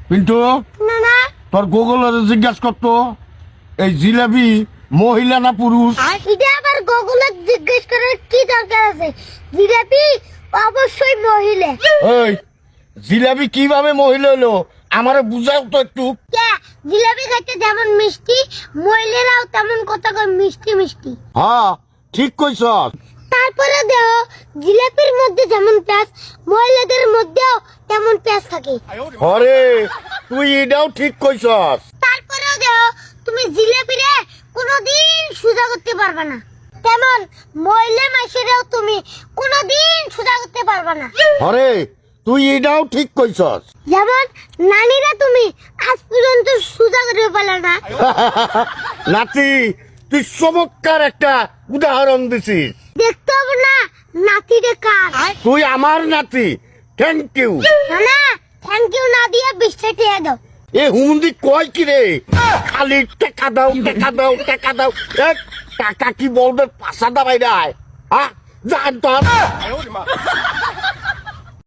পিন্টু না না তোর গুগলের জিজ্ঞাসা করতো এই জিলাপি মহিলা না পুরুষ? এটা আবার গুগলে জিজ্ঞেস করার কি দরকার আছে? জিলাপি অবশ্যই মহিলা। এই জিলাপি কিভাবে মহিলা হলো আমারে বুঝাও তো একটু। কে জিলাপি খাইতে যেমন মিষ্টি, মহিলারাও তেমন কথা কয় মিষ্টি মিষ্টি। হ্যাঁ ঠিক কইছস। তারপরে দেও জিলাপির মধ্যে যেমন প্যাঁচ, মহিলাদের মধ্যেও তেমন প্যাঁচ থাকে। হরে তুই এটাও ঠিক কইছস। তারপরেও দেও তুমি জিলাপিরে কোনোদিন সোজা করতে পারবে না, তেমন মহিলা মাসেরাও তুমি কোনোদিন সোজা করতে পারবে না। হরে তুই এটাও ঠিক কইছস। যেমন নানিরা তুমি আজ পর্যন্ত সোজা করে পারলে না। নাতি তুই চমৎকার একটা উদাহরণ দিছিস। দেখতে হবে না নাতিরে কার। তুই আমার নাতি, থ্যাংক ইউ। না না থ্যাংক ইউ না দিয়ে 20টা টাকা দাও। এ হুমন্দি কয় কি রে, খালি টাকা দাও টাকা দাও টাকা দাও। এক টাকা কি বলবে পাশা দাবাই দেয়? হ্যাঁ জান তোর